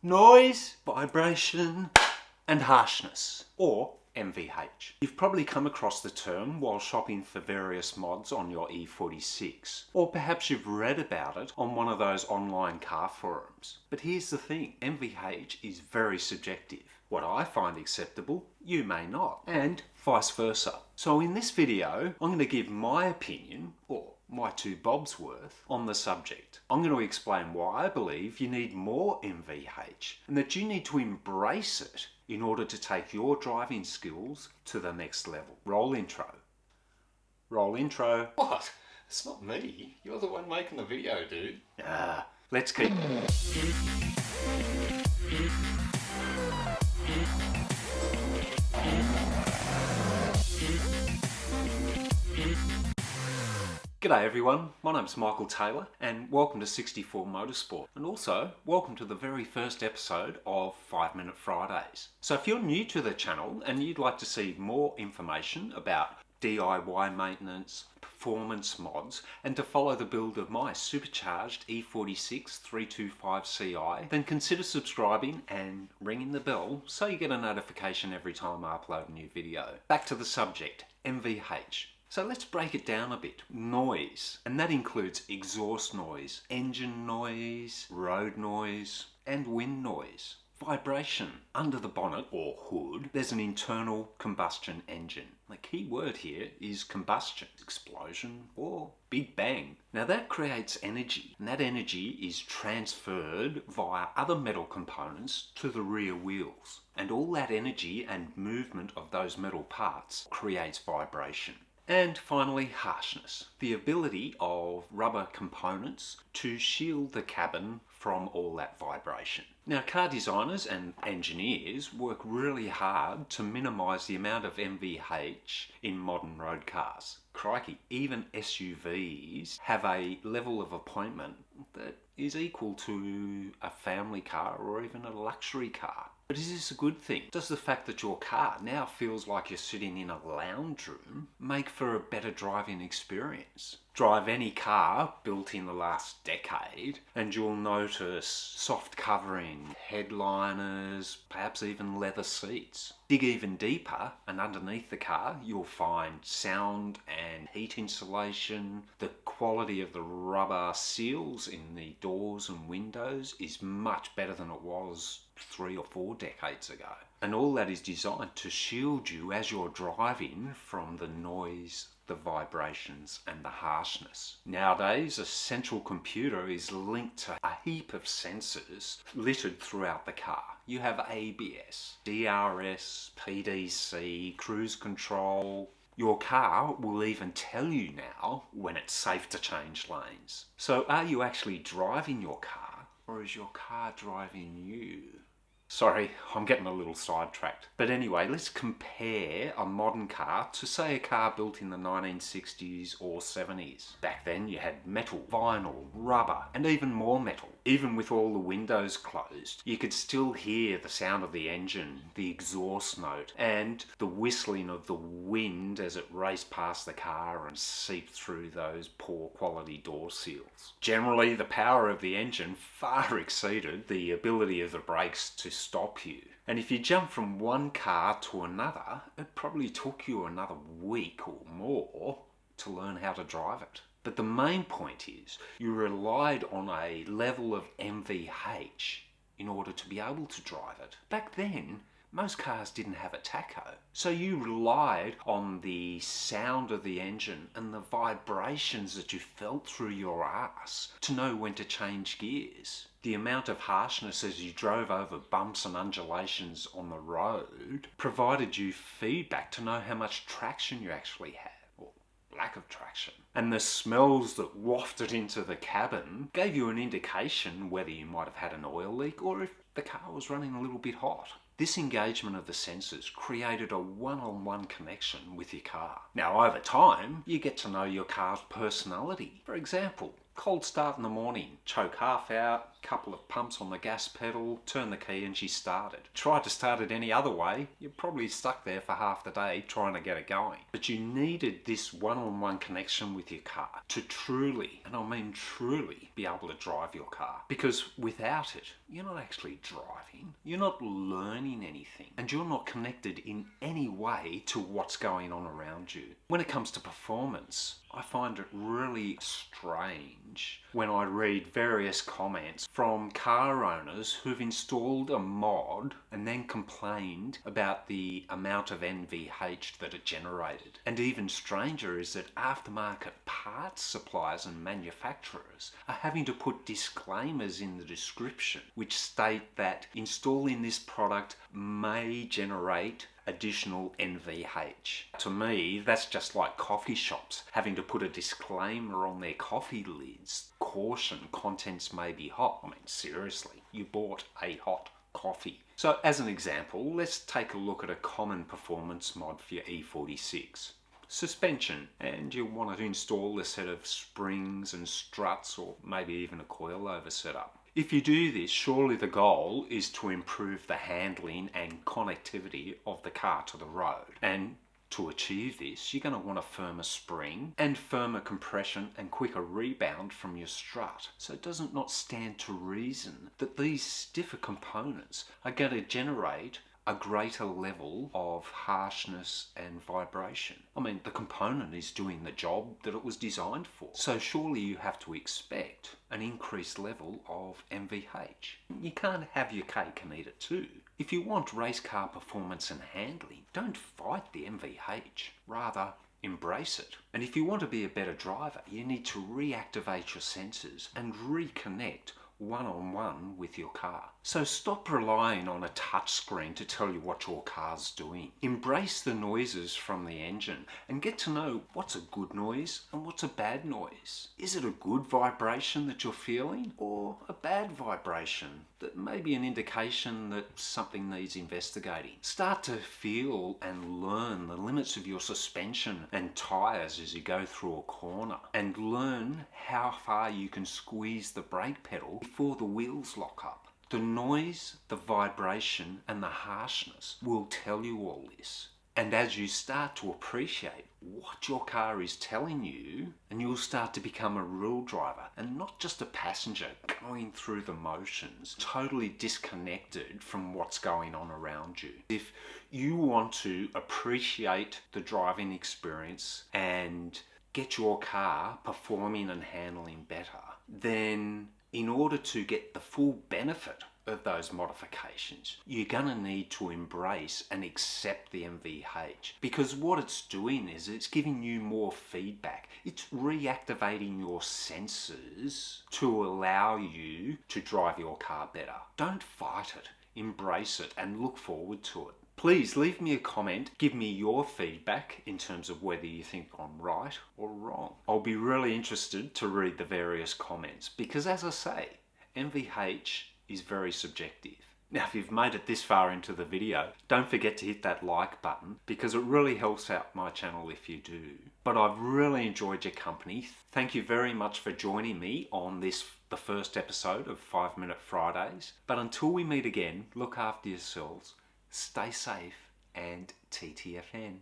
noise, vibration, and harshness, or NVH. You've probably come across the term while shopping for various mods on your E46, or perhaps you've read about it on one of those online car forums. But here's the thing, NVH is very subjective. What I find acceptable, you may not, and vice versa. So in this video, I'm going to give my opinion, or my 2 bobs worth, on the subject. I'm going to explain why I believe you need more NVH and that you need to embrace it in order to take your driving skills to the next level. Roll intro. Roll intro. What? It's not me. You're the one making the video, dude. Let's keep... G'day everyone, my name's Michael Taylor and welcome to 64 Motorsport, and also welcome to the very first episode of 5 Minute Fridays. So if you're new to the channel and you'd like to see more information about DIY maintenance, performance mods, and to follow the build of my supercharged E46 325Ci, then consider subscribing and ringing the bell so you get a notification every time I upload a new video. Back to the subject, NVH. So let's break it down a bit. Noise, and that includes exhaust noise, engine noise, road noise, and wind noise. Vibration. Under the bonnet or hood, there's an internal combustion engine. The key word here is combustion, explosion, or big bang. Now that creates energy, and that energy is transferred via other metal components to the rear wheels. And all that energy and movement of those metal parts creates vibration. And finally, harshness, the ability of rubber components to shield the cabin from all that vibration. Now, car designers and engineers work really hard to minimise the amount of NVH in modern road cars. Crikey, even SUVs have a level of appointment that is equal to a family car or even a luxury car. But is this a good thing? Does the fact that your car now feels like you're sitting in a lounge room make for a better driving experience? Drive any car built in the last decade and you'll notice soft covering, headliners, perhaps even leather seats. Dig even deeper and underneath the car you'll find sound and heat insulation. The quality of the rubber seals in the doors and windows is much better than it was 3 or 4 decades ago. And all that is designed to shield you as you're driving from the noise, the vibrations and the harshness. Nowadays, a central computer is linked to a heap of sensors littered throughout the car. You have ABS, DRS, PDC, cruise control. Your car will even tell you now when it's safe to change lanes. So are you actually driving your car, or is your car driving you? Sorry, I'm getting a little sidetracked. But anyway, let's compare a modern car to, say, a car built in the 1960s or 70s. Back then you had metal, vinyl, rubber, and even more metal. Even with all the windows closed, you could still hear the sound of the engine, the exhaust note, and the whistling of the wind as it raced past the car and seeped through those poor quality door seals. Generally, the power of the engine far exceeded the ability of the brakes to stop you. And if you jump from one car to another, it probably took you another week or more to learn how to drive it. But the main point is, you relied on a level of NVH in order to be able to drive it. Back then, most cars didn't have a tacho, so you relied on the sound of the engine and the vibrations that you felt through your ass to know when to change gears. The amount of harshness as you drove over bumps and undulations on the road provided you feedback to know how much traction you actually had, or lack of traction. And the smells that wafted into the cabin gave you an indication whether you might have had an oil leak or if the car was running a little bit hot. This engagement of the sensors created a one-on-one connection with your car. Now, over time, you get to know your car's personality. For example, cold start in the morning, choke half out, couple of pumps on the gas pedal, turned the key and she started. Tried to start it any other way, you're probably stuck there for half the day trying to get it going. But you needed this one-on-one connection with your car to truly, and I mean truly, be able to drive your car. Because without it, you're not actually driving, you're not learning anything, and you're not connected in any way to what's going on around you. When it comes to performance, I find it really strange when I read various comments from car owners who've installed a mod and then complained about the amount of NVH that it generated. And even stranger is that aftermarket parts suppliers and manufacturers are having to put disclaimers in the description which state that installing this product may generate additional NVH. To me, that's just like coffee shops having to put a disclaimer on their coffee lids. Caution, contents may be hot. I mean, seriously, you bought a hot coffee. So as an example, let's take a look at a common performance mod for your E46. Suspension, and you'll want to install a set of springs and struts or maybe even a coilover setup. If you do this, surely the goal is to improve the handling and connectivity of the car to the road. And to achieve this, you're going to want a firmer spring and firmer compression and quicker rebound from your strut. So it does not stand to reason that these stiffer components are going to generate a greater level of harshness and vibration. I mean, the component is doing the job that it was designed for. So surely you have to expect an increased level of NVH. You can't have your cake and eat it too. If you want race car performance and handling, don't fight the NVH. Rather, embrace it. And if you want to be a better driver, you need to reactivate your senses and reconnect one-on-one with your car. So stop relying on a touchscreen to tell you what your car's doing. Embrace the noises from the engine and get to know what's a good noise and what's a bad noise. Is it a good vibration that you're feeling or a bad vibration that may be an indication that something needs investigating? Start to feel and learn the limits of your suspension and tyres as you go through a corner, and learn how far you can squeeze the brake pedal before the wheels lock up. The noise, the vibration and the harshness will tell you all this. And as you start to appreciate what your car is telling you, and you'll start to become a real driver and not just a passenger going through the motions, totally disconnected from what's going on around you. If you want to appreciate the driving experience and get your car performing and handling better, then in order to get the full benefit of those modifications, you're going to need to embrace and accept the NVH, because what it's doing is it's giving you more feedback. It's reactivating your senses to allow you to drive your car better. Don't fight it, embrace it and look forward to it. Please leave me a comment, give me your feedback in terms of whether you think I'm right or wrong. I'll be really interested to read the various comments because, as I say, NVH is very subjective. Now, if you've made it this far into the video, don't forget to hit that like button because it really helps out my channel if you do. But I've really enjoyed your company. Thank you very much for joining me on the first episode of 5 Minute Fridays. But until we meet again, look after yourselves. Stay safe and TTFN.